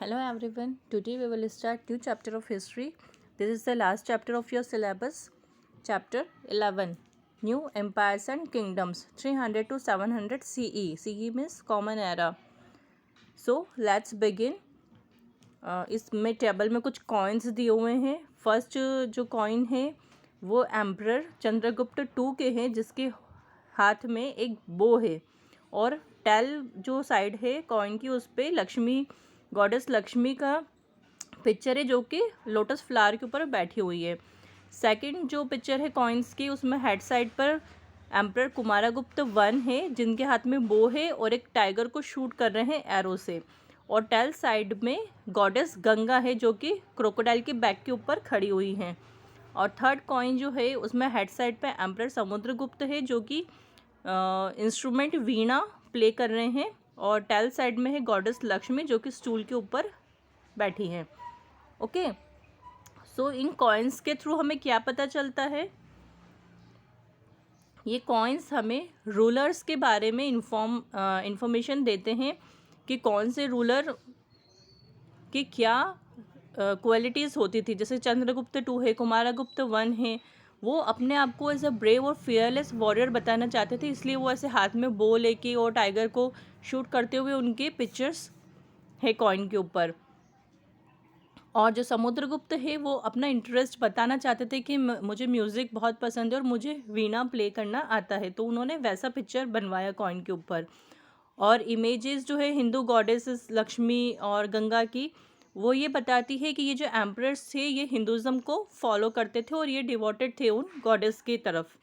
Hello everyone. Today we will start new chapter of history. This is the last chapter of your syllabus. Chapter 11. New Empires and Kingdoms 300 to 700 CE. CE means Common Era. So let's begin. इसमें table में कुछ coins दिए हुए हैं. First जो coin है वो emperor Chandragupta to के हैं, जिसके हाथ में एक बो है और टेल जो साइड है कॉइन की उस पर लक्ष्मी, गॉडेस लक्ष्मी का पिक्चर है जो कि लोटस फ्लावर के ऊपर बैठी हुई है. सेकंड जो पिक्चर है कॉइन्स की उसमें हेड साइड पर एम्परर कुमारगुप्त वन है जिनके हाथ में बो है और एक टाइगर को शूट कर रहे हैं एरो से. और टेल साइड में गॉडेस गंगा है जो कि क्रोकोडाइल के बैक के ऊपर खड़ी हुई हैं. और थर्ड कॉइन जो है उसमें हेड साइड पे एम्परर समुद्रगुप्त है जो कि इंस्ट्रूमेंट वीणा प्ले कर रहे हैं. और टेल साइड में है गॉडेस लक्ष्मी जो कि स्टूल के ऊपर बैठी हैं. ओके, सो इन कॉइन्स के थ्रू हमें क्या पता चलता है? ये कॉइन्स हमें रूलर्स के बारे में इंफॉर्मेशन देते हैं कि कौन से रूलर की क्या क्वालिटीज़ होती थी. जैसे चंद्रगुप्त टू है, कुमारगुप्त वन है, वो अपने आप को एज अ ब्रेव और फियरलेस वॉरियर बताना चाहते थे, इसलिए वो ऐसे हाथ में बो लेके और टाइगर को शूट करते हुए उनके पिक्चर्स है कॉइन के ऊपर. और जो समुद्रगुप्त है वो अपना इंटरेस्ट बताना चाहते थे कि मुझे म्यूज़िक बहुत पसंद है और मुझे वीणा प्ले करना आता है, तो उन्होंने वैसा पिक्चर बनवाया कॉइन के ऊपर. और इमेजेस जो है हिंदू गॉडेसेस लक्ष्मी और गंगा की, वो ये बताती है कि ये जो एम्परर्स थे ये हिंदुज़म को फॉलो करते थे और ये डिवोटेड थे उन गॉडेस की तरफ.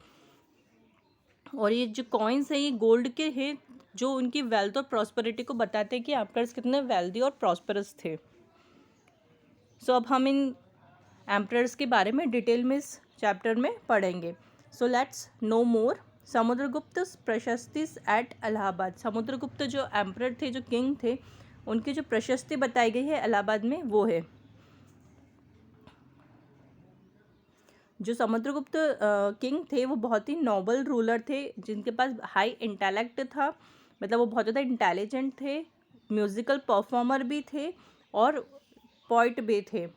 और ये जो कॉइन्स हैं ये गोल्ड के हैं जो उनकी वेल्थ और प्रॉस्पेरिटी को बताते हैं कि एम्परर्स कितने वेल्दी और प्रॉस्परस थे. सो अब हम इन एम्परर्स के बारे में डिटेल में इस चैप्टर में पढ़ेंगे. सो लेट्स नो मोर. समुद्रगुप्त प्रशस्ति एट इलाहाबाद. समुद्रगुप्त जो एम्परर थे, जो किंग थे, उनकी जो प्रशस्ति बताई गई है इलाहाबाद में वो है. जो समुद्रगुप्त किंग थे वो बहुत ही नोबल रूलर थे जिनके पास हाई इंटेलेक्ट था, मतलब वो बहुत ज़्यादा इंटेलिजेंट थे, म्यूज़िकल परफॉर्मर भी थे और पोइट भी थे.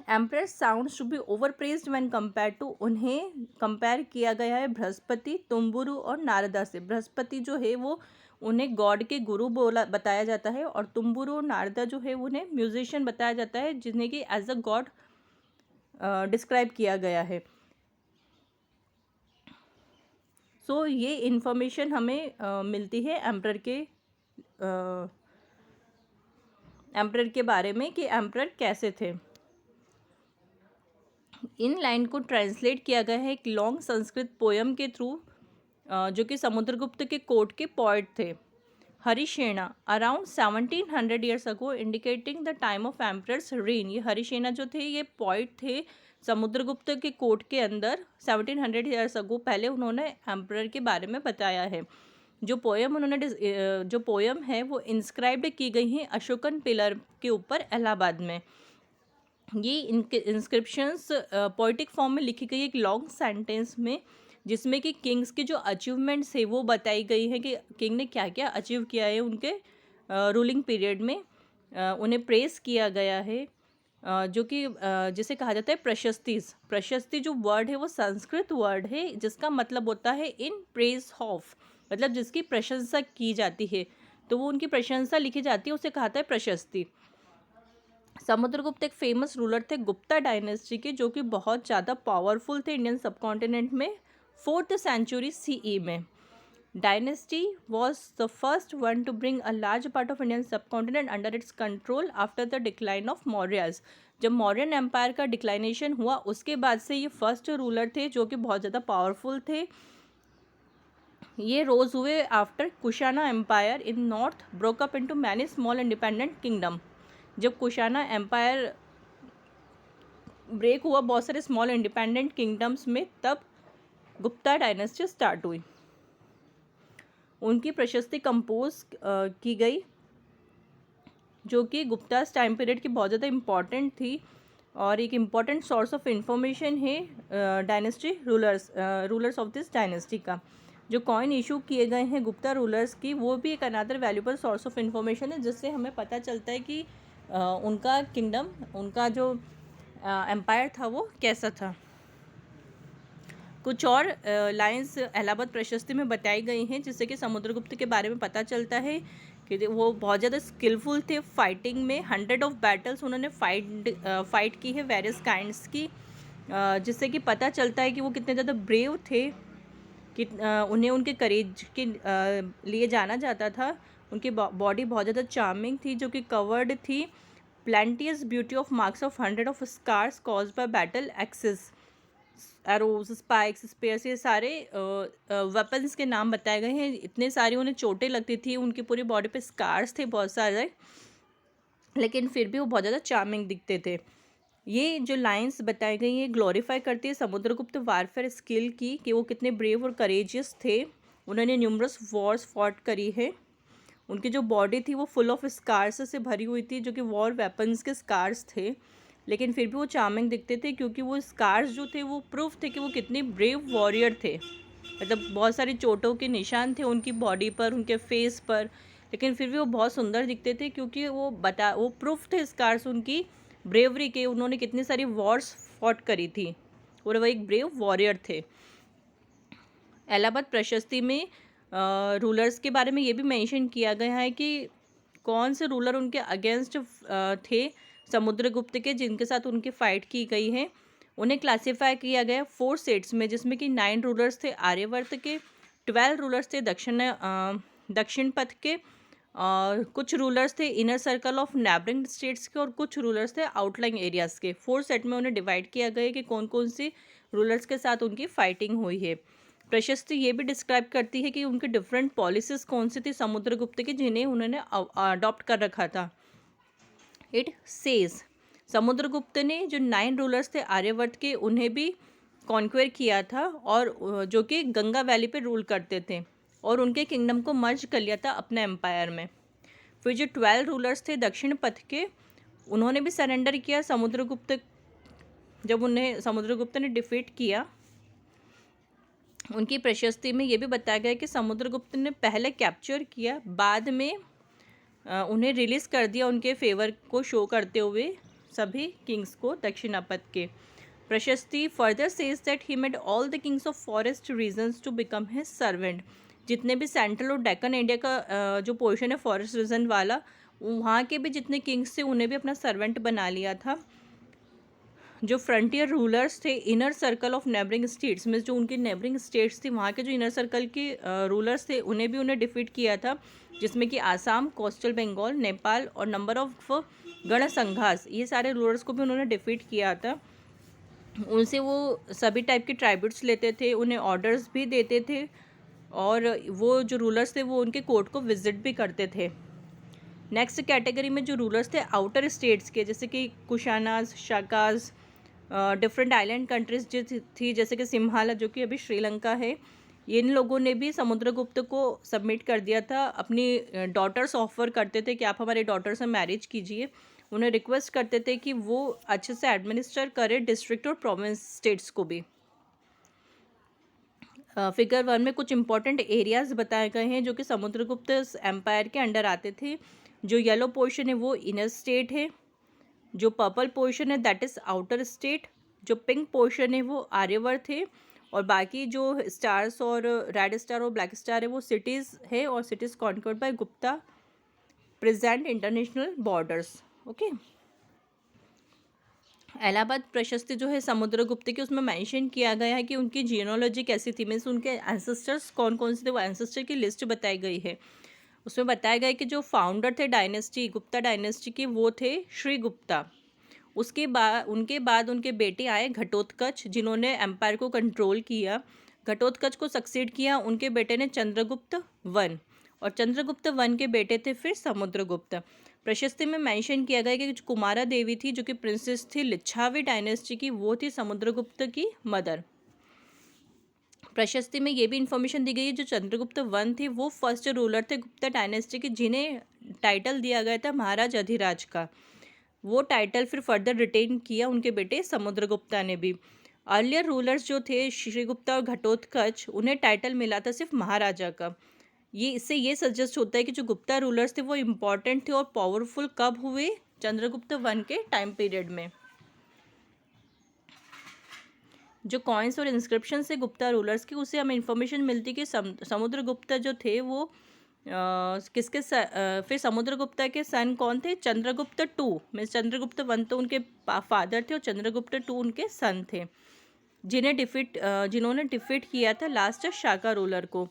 Emperor sounds to be over praised when compare to. उन्हें कंपेयर किया गया है बृहस्पति, तुम्बुरु और नारदा से. बृहस्पति जो है वो उन्हें गॉड के गुरु बताया जाता है और तुम्बुरु और नारदा जो है उन्हें म्यूजिशियन बताया जाता है जिन्हें कि एज अ गॉड डिस्क्राइब किया गया है. सो ये इन्फॉर्मेशन हमें मिलती है एम्परर के बारे में कि एम्परर कैसे थे. इन लाइन को ट्रांसलेट किया गया है एक लॉन्ग संस्कृत पोयम के थ्रू जो कि समुद्रगुप्त के कोर्ट के पोइट थे. Harisena around 1700 years ago indicating the time of emperor's reign. ये हरिसेना जो थे ये पोइट थे समुद्रगुप्त के कोर्ट के अंदर 1700 ईयर्स अगो. पहले उन्होंने एम्परर के बारे में बताया है. जो पोयम है वो इंस्क्राइब्ड की गई हैं अशोकन पिलर के ऊपर इलाहाबाद में. ये इंस्क्रिप्शंस पोइटिक फॉर्म में लिखी गई एक लॉन्ग सेंटेंस में जिसमें कि किंग्स की जो अचीवमेंट्स है वो बताई गई है कि किंग ने क्या क्या अचीव किया है उनके रूलिंग पीरियड में. उन्हें प्रेस किया गया है जो कि जिसे कहा जाता है प्रशस्तिस. प्रशस्ति जो वर्ड है वो संस्कृत वर्ड है जिसका मतलब होता है इन प्रेज ऑफ, मतलब जिसकी प्रशंसा की जाती है, तो वो उनकी प्रशंसा लिखी जाती है, उसे कहा जाता है प्रशस्ति. समुद्रगुप्त एक फेमस रूलर थे गुप्ता डायनेस्टी के जो कि बहुत ज़्यादा पावरफुल थे इंडियन सबकॉन्टिनेंट में 4th सेंचुरी CE में. Dynasty was the first one two bring a large part of Indian subcontinent under its control after the decline of Mauryas. जब मौर्यन एम्पायर का डिक्लाइनेशन हुआ उसके बाद से ये फर्स्ट रूलर थे जो कि बहुत ज़्यादा पावरफुल थे. ये रोज हुए after Kushana empire in north broke up into many small independent kingdom. जब कुशाना एम्पायर ब्रेक हुआ बहुत सारे स्मॉल इंडिपेंडेंट किंगडम्स में, तब गुप्ता डायनेस्टी स्टार्ट हुई. उनकी प्रशस्ति कंपोज की गई जो कि गुप्तास टाइम पीरियड की बहुत ज़्यादा इम्पॉर्टेंट थी और एक इम्पॉर्टेंट सोर्स ऑफ इंफॉर्मेशन है dynasty rulers of this dynasty का. जो कॉइन इशू किए गए हैं गुप्ता रूलर्स की, वो भी एक another valuable source of information है, जिससे हमें पता चलता है कि उनका किंगडम, उनका जो एम्पायर था वो कैसा था। कुछ और लाइंस इलाहाबाद प्रशस्ति में बताई गई हैं, जिससे कि समुद्रगुप्त के बारे में पता चलता है कि वो बहुत ज़्यादा स्किलफुल थे फाइटिंग में। 100 ऑफ बैटल्स उन्होंने फाइट की है वेरियस काइंड्स की, जिससे कि पता चलता है कि वो कितने ज़्यादा ब्रेव थे, कि उन्हें उनके करेज के लिए जाना जाता था। उनकी बॉडी बहुत ज़्यादा चार्मिंग थी, जो कि कवर्ड थी plenteous beauty of marks of 100 of scars caused by battle axes, arrows, spikes, spears, ये सारे वेपन्स के नाम बताए गए हैं। इतने सारी उन्हें चोटें लगती थी, उनकी पूरी बॉडी पे स्कार्स थे बहुत सारे, लेकिन फिर भी वो बहुत ज़्यादा चार्मिंग दिखते थे। ये जो लाइंस बताई गई हैं ग्लोरीफाई करती है समुद्रगुप्त वारफेयर स्किल की, कि वो कितने ब्रेव और करेजियस थे। उन्होंने न्यूमरस वॉर्स फॉट करी है। उनकी जो बॉडी थी वो फुल ऑफ स्कार्स से भरी हुई थी, जो कि वॉर वेपन्स के स्कार्स थे, लेकिन फिर भी वो चार्मिंग दिखते थे, क्योंकि वो स्कार्स जो थे वो प्रूफ थे कि वो कितने ब्रेव वॉरियर थे। मतलब बहुत सारी चोटों के निशान थे उनकी बॉडी पर, उनके फेस पर, लेकिन फिर भी वो बहुत सुंदर दिखते थे, क्योंकि वो प्रूफ थे स्कार्स उनकी ब्रेवरी के, उन्होंने कितनी सारी वॉर्स फॉट करी थी और वो एक ब्रेव वॉरियर थे। इलाहाबाद प्रशस्ति में रूलर्स के बारे में ये भी मेंशन किया गया है कि कौन से रूलर उनके अगेंस्ट थे समुद्रगुप्त के, जिनके साथ उनकी फ़ाइट की गई है। उन्हें क्लासिफाई किया गया 4 सेट्स में, जिसमें कि 9 रूलर्स थे आर्यवर्त के, 12 रूलर्स थे दक्षिण पथ के, और कुछ रूलर्स थे inner circle of neighbouring states के, और कुछ रूलर्स थे आउटलाइन एरियाज़ के। 4 सेट में उन्हें डिवाइड किया गया है कि कौन कौन से रूलर्स के साथ उनकी फाइटिंग हुई है। प्रशस्ति ये भी डिस्क्राइब करती है कि उनके डिफरेंट पॉलिसीज़ कौन सी थी समुद्रगुप्त की, जिन्हें उन्होंने अडॉप्ट कर रखा था। इट सेज समुद्रगुप्त ने जो 9 रूलर्स थे आर्यवर्त के, उन्हें भी कॉन्क्वेयर किया था, और जो कि गंगा वैली पे रूल करते थे, और उनके किंगडम को मर्ज कर लिया था अपने एम्पायर में। फिर जो 12 रूलर्स थे दक्षिण पथ के, उन्होंने भी सरेंडर किया समुद्रगुप्त, जब उन्हें समुद्रगुप्त ने डिफीट किया। उनकी प्रशस्ति में ये भी बताया गया कि समुद्रगुप्त ने पहले कैप्चर किया, बाद में उन्हें रिलीज़ कर दिया, उनके फेवर को शो करते हुए सभी किंग्स को दक्षिणापथ के। प्रशस्ति further says that he made all the kings of forest regions to become his servant. जितने भी सेंट्रल और डेक्कन इंडिया का जो पोर्शन है फॉरेस्ट रीजन वाला, वहाँ के भी जितने किंग्स थे उन्हें भी अपना सर्वेंट बना लिया था। जो फ्रंटियर रूलर्स थे inner circle of neighbouring states में, जो उनके नेबरिंग स्टेट्स थी वहाँ के जो इनर सर्कल के रूलर्स थे, उन्हें डिफीट किया था, जिसमें कि आसाम, कोस्टल बंगाल, नेपाल और नंबर ऑफ गणसंघास, ये सारे रूलर्स को भी उन्होंने डिफीट किया था। उनसे वो सभी टाइप के ट्राइब्यूट्स लेते थे, उन्हें ऑर्डर्स भी देते थे, और वो जो रूलर्स थे वो उनके कोर्ट को विजिट भी करते थे। नेक्स्ट कैटेगरी में जो रूलर्स थे आउटर स्टेट्स के, जैसे कि Kushanas, Shakas, different island countries जो थी, जैसे कि सिम्हाला जो कि अभी श्रीलंका है, इन लोगों ने भी समुद्रगुप्त को सबमिट कर दिया था। अपनी डॉटर्स ऑफर करते थे कि आप हमारे डॉटर से मैरिज कीजिए। उन्हें रिक्वेस्ट करते थे कि वो अच्छे से एडमिनिस्टर करे डिस्ट्रिक्ट और प्रोविंस स्टेट्स को भी। फिगर 1 में कुछ इंपॉर्टेंट एरियाज़ बताए गए हैं जो कि समुद्रगुप्त एम्पायर के अंडर आते थे। जो येलो पोर्शन है वो इनर स्टेट है, जो पर्पल पोर्शन है दैट इज़ आउटर स्टेट, जो पिंक पोर्शन है वो आर्यवर्त है, और बाकी जो स्टार्स और रेड स्टार और ब्लैक स्टार है वो सिटीज़ है, और cities conquered by Gupta present international borders. Okay, Allahabad प्रशस्ति जो है समुद्रगुप्त की, उसमें मेंशन किया गया है कि उनकी जीनोलॉजी कैसी थी, मीन्स उनके एंसेस्टर्स कौन कौन से थे, वो एंसेस्टर की लिस्ट बताई गई है। उसमें बताया गया कि जो फाउंडर थे डायनेस्टी, गुप्ता डायनेस्टी के, वो थे श्री गुप्ता। उनके बाद उनके बेटे आए घटोत्कच, जिन्होंने एम्पायर को कंट्रोल किया। घटोत्कच को सक्सीड किया उनके बेटे ने चंद्रगुप्त वन, और चंद्रगुप्त वन के बेटे थे फिर समुद्रगुप्त। प्रशस्ति में मेंशन किया गया कि जो कुमारा देवी थी, जो कि प्रिंसेस थी लिच्छावी डायनेस्टी की, वो थी समुद्रगुप्त की मदर। प्रशस्ति में ये भी इंफॉर्मेशन दी गई है जो चंद्रगुप्त वन थे वो फर्स्ट रूलर थे गुप्ता डायनेस्टी के, जिन्हें टाइटल दिया गया था महाराज अधिराज का। वो टाइटल फिर फर्दर रिटेन किया उनके बेटे समुद्रगुप्ता ने भी। अर्लियर रूलर्स जो थे श्रीगुप्ता और घटोत्कच, उन्हें टाइटल मिला था सिर्फ महाराजा का। इससे ये सजेस्ट होता है कि जो गुप्ता रूलर्स थे वो इम्पॉर्टेंट थे और पावरफुल कब हुए, चंद्रगुप्त वन के टाइम पीरियड में। जो कॉइन्स और इंस्क्रिप्शन से गुप्ता रूलर्स की, उससे हमें इंफॉर्मेशन मिलती कि समुद्रगुप्त जो थे वो फिर समुद्रगुप्ता के सन कौन थे, Chandragupta two. Means Chandragupta one तो उनके फादर थे और चंद्रगुप्त टू उनके सन थे, जिन्होंने डिफीट किया था लास्ट शाका रूलर को।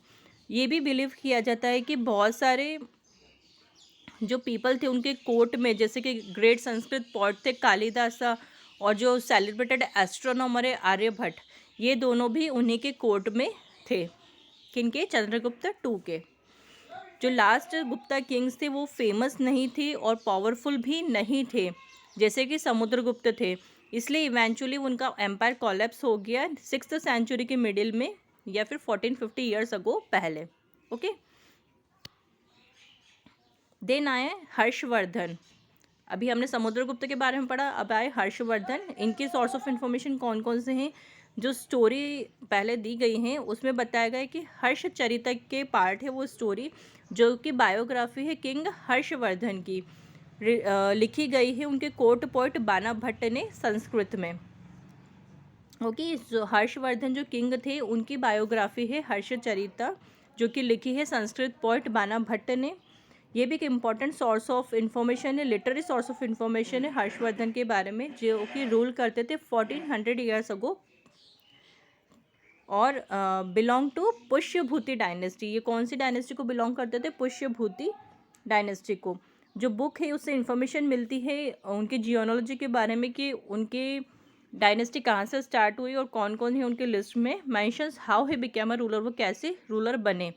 ये भी बिलीव किया जाता है कि बहुत सारे जो पीपल थे उनके कोर्ट में, जैसे कि ग्रेट संस्कृत पोएट थे कालिदासा और जो सेलिब्रेटेड एस्ट्रोनॉमर है आर्यभट्ट, ये दोनों भी उन्हीं के कोर्ट में थे। किनके, चंद्रगुप्त टू के। जो लास्ट गुप्ता किंग्स थे वो फेमस नहीं थे और पावरफुल भी नहीं थे जैसे कि समुद्रगुप्त थे, इसलिए इवेंचुअली उनका एम्पायर कोलैप्स हो गया 6th सेंचुरी के मिडिल में या फिर 1450 ईयर्स अगो पहले। ओके, देन आए हर्षवर्धन। अभी हमने समुद्रगुप्त के बारे में पढ़ा, अब आए हर्षवर्धन। इनके सोर्स ऑफ इंफॉर्मेशन कौन कौन से हैं, जो स्टोरी पहले दी गई हैं उसमें बताया गया है कि हर्षचरित के पार्ट है वो स्टोरी, जो कि बायोग्राफी है किंग हर्षवर्धन की, लिखी गई है उनके कोर्ट पोएट बाना भट्ट ने संस्कृत में। ओके, जो हर्षवर्धन जो किंग थे उनकी बायोग्राफी है हर्षचरिता, जो कि लिखी है संस्कृत पोएट बाना भट्ट ने। ये भी एक इम्पॉर्टेंट सोर्स ऑफ इंफॉर्मेशन है, लिटरेरी सोर्स ऑफ इंफॉर्मेशन है हर्षवर्धन के बारे में, जो कि रूल करते थे 1400 ईयर्स अगो और बिलोंग टू पुष्यभूति डायनेस्टी। ये कौन सी डायनेस्टी को बिलोंग करते थे, पुष्यभूति डायनेस्टी को। जो बुक है उससे इंफॉर्मेशन मिलती है उनके जियोनोलॉजी के बारे में कि उनके डायनेस्टी कहाँ से स्टार्ट हुई और कौन कौन है उनके लिस्ट में। Mentions how he became a ruler, वो कैसे रूलर बने।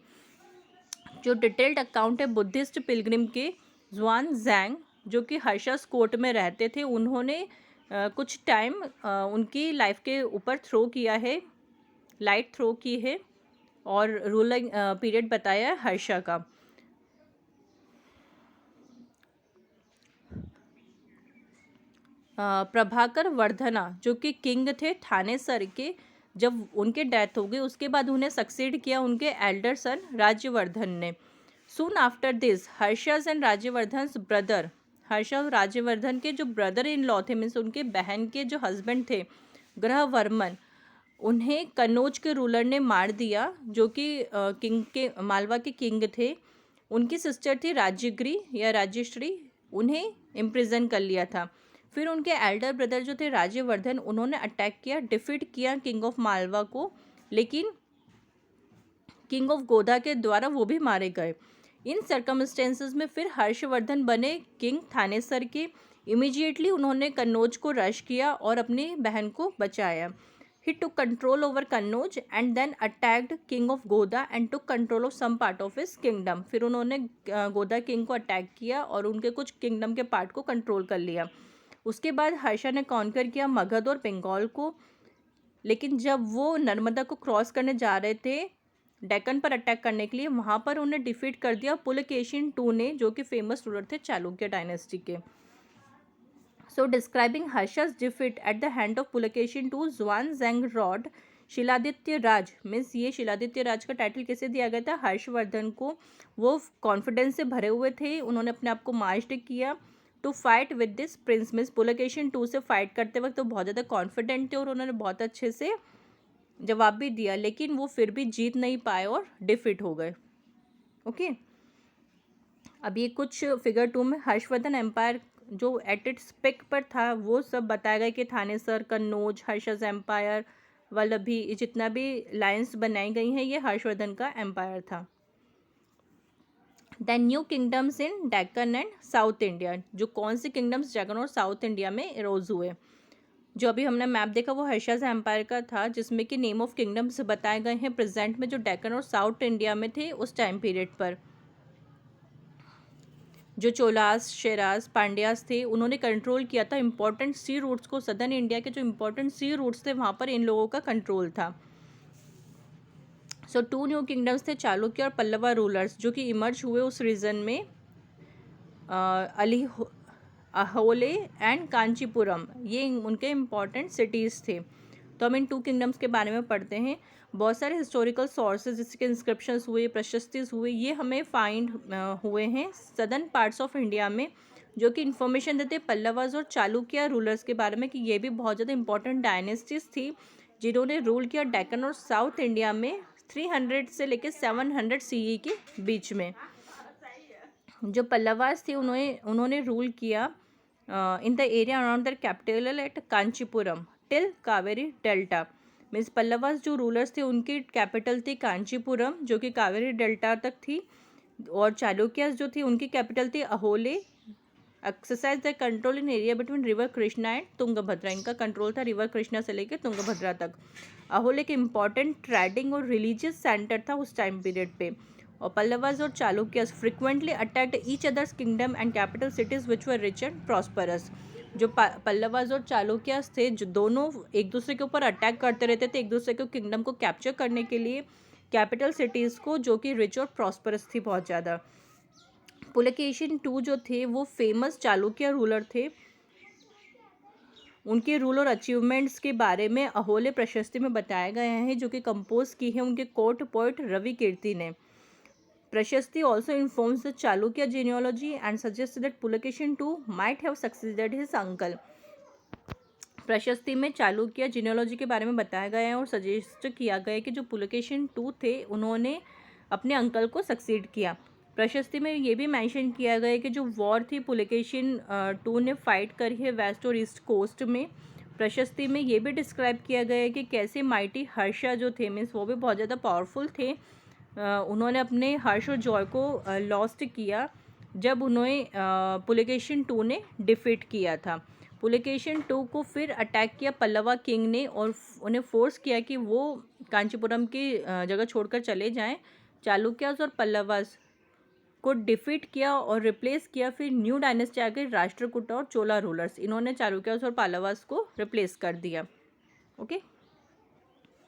जो डिटेल्ड अकाउंट है बुद्धिस्ट पिलग्रिम के जुआन जैंग, जो कि हर्षस कोर्ट में रहते थे, उन्होंने कुछ टाइम उनकी लाइफ के ऊपर थ्रो किया है, लाइट थ्रो की है और रूलिंग पीरियड बताया है हर्षा का। प्रभाकर वर्धना जो कि किंग थे थानेसर के, जब उनके डेथ हो गई उसके बाद उन्हें सक्सीड किया उनके एल्डर सन राज्यवर्धन ने। Soon after this Harsha's and Rajyavardhan brother, Harsha और राज्यवर्धन के जो ब्रदर इन लॉ थे, मीन्स उनके बहन के जो हस्बैंड थे ग्रहवर्मन, उन्हें कन्नौज के रूलर ने मार दिया, जो कि किंग के मालवा के किंग थे। उनकी सिस्टर थी राज्यश्री या राज्यश्री, उन्हें इम्प्रिजन कर लिया था। फिर उनके एल्डर ब्रदर जो थे राज्यवर्धन, उन्होंने अटैक किया, डिफीट किया किंग ऑफ मालवा को, लेकिन किंग ऑफ गोदा के द्वारा वो भी मारे गए। इन सर्कमस्टेंसेस में फिर हर्षवर्धन बने किंग थानेसर के। इमीडिएटली उन्होंने कन्नौज को रश किया और अपनी बहन को बचाया। He took control over Kannauj and then attacked king of Goda and took control of some part of his kingdom. फिर उन्होंने गोदा किंग को अटैक किया और उनके कुछ किंगडम के पार्ट को कंट्रोल कर लिया। उसके बाद हर्षा ने कॉन्कर किया मगध और बंगाल को, लेकिन जब वो नर्मदा को क्रॉस करने जा रहे थे डेक्कन पर अटैक करने के लिए, वहाँ पर उन्हें डिफीट कर दिया पुलकेशिन टू ने, जो कि फेमस रूलर थे चालुक्य डायनेस्टी के। So describing Harsha's defeat at the hand of Pulakeshin to Zhuang-Zhang-Rod, Shiladitya Raj, means ये शिलादित्य राज का टाइटल कैसे दिया गया था हर्षवर्धन को। वो कॉन्फिडेंस से भरे हुए थे, उन्होंने अपने आप को मार्च किया to fight with this prince, means Pulakeshin two से फाइट करते वक्त तो बहुत ज़्यादा कॉन्फिडेंट थे और उन्होंने बहुत अच्छे से जवाब भी दिया, लेकिन वो फिर भी जीत नहीं पाए और डिफीट हो गए। ओके, अब ये कुछ फिगर 2 में हर्षवर्धन एम्पायर जो एट इट्स पिक पर था वो सब बताया गया कि थानेसर, कन्नौज, हर्षस एम्पायर, वल्लभी, जितना भी लाइन्स बनाई गई हैं ये हर्षवर्धन का एम्पायर था। Then new kingdoms in Deccan and south India, जो कौन से किंगडम्स डेक्कन और साउथ इंडिया में इरोज हुए। जो अभी हमने मैप देखा वो हर्षस एम्पायर का था, जिसमें कि नेम ऑफ किंगडम्स बताए गए हैं प्रेजेंट में जो डेक्कन और साउथ इंडिया में थे उस टाइम पीरियड पर। जो चोलास, शेराज, पांड्यास थे, उन्होंने कंट्रोल किया था इंपॉर्टेंट सी रूट्स को। सदर्न इंडिया के जो इंपॉर्टेंट सी रूट्स थे वहाँ पर इन लोगों का कंट्रोल था। सो 2 न्यू किंगडम्स थे चालुक्य और पल्लवा रूलर्स, जो कि इमर्ज हुए उस रीजन में, अहोले एंड कांचीपुरम, ये उनके इम्पॉर्टेंट सिटीज़ थे। तो हम इन 2 किंगडम्स के बारे में पढ़ते हैं। बहुत सारे हिस्टोरिकल सोर्सेज जैसे कि इंस्क्रिप्शंस हुए, प्रशस्तिस हुए, ये हमें फाइंड हुए हैं सदर्न पार्ट्स ऑफ इंडिया में, जो कि इन्फॉर्मेशन देते हैं पल्लवाज और चालुक्य रूलर्स के बारे में कि ये भी बहुत ज़्यादा इंपॉर्टेंट डायनेस्टीज थी जिन्होंने रूल किया डेक्कन और साउथ इंडिया में 300 से लेकर 700 CE के बीच में। जो पल्लवास थे उन्होंने रूल किया in the area around the capital eight Kanchipuram till Kaveri delta. Means Pallavas जो रूलर्स थे उनकी कैपिटल थी कांचीपुरम जो कि कावेरी डेल्टा तक थी, और चालुक्यास जो थी उनकी कैपिटल थी Aihole. Exercise the control in area between river Krishna and Tungabhadra. इनका कंट्रोल था रिवर कृष्णा से लेकर तुंगभद्रा तक। अहोले एक इम्पॉर्टेंट ट्रेडिंग और रिलीजियस सेंटर था उस टाइम पीरियड पे। और पल्लवास और Chalukyas frequently attacked each others kingdom and capital cities which were rich and prosperous. जो पल्लवास और चालुक्यास थे जो दोनों एक दूसरे के ऊपर अटैक करते रहते थे, एक दूसरे के किंगडम को कैप्चर करने के लिए कैपिटल सिटीज़ को, जो कि रिच और प्रॉस्परस थी बहुत ज़्यादा। पुलकेशिन II जो थे वो फेमस चालुक्य रूलर थे। उनके रूल और अचीवमेंट्स के बारे में अहोले प्रशस्ति में बताया गया है, जो कि कंपोज की है उनके कोर्ट पोएट रवि कीर्ति ने। प्रशस्ति also informs the Chalukya genealogy and suggest that Pulakeshin II might have succeeded his uncle. प्रशस्ति में चालुक्य जीनियोलॉजी के बारे में बताया गया है और सजेस्ट किया गया है कि जो पुलकेशिन II थे उन्होंने अपने अंकल को सक्सीड किया। प्रशस्ति में ये भी मेंशन किया गया है कि जो वॉर थी पुलकेशिन II ने फाइट करी है वेस्ट और ईस्ट कोस्ट में। प्रशस्ति में ये भी डिस्क्राइब किया गया है कि कैसे माइटी हर्षा जो थे मीन्स वो भी बहुत ज़्यादा पावरफुल थे, उन्होंने अपने हर्ष और जॉय को लॉस्ट किया जब उन्हें पुलकेशिन II ने डिफीट किया था। पुलकेशिन II को फिर अटैक किया पल्लवा किंग ने और उन्हें फोर्स किया कि वो कांचीपुरम की जगह छोड़कर चले जाएं। चालुक्यास और पल्लवास को डिफीट किया और रिप्लेस किया फिर न्यू डायनेस्टी आ गई राष्ट्रकूट और चोला रूलर्स। इन्होंने चालुक्यास और पल्लवास को रिप्लेस कर दिया। ओके।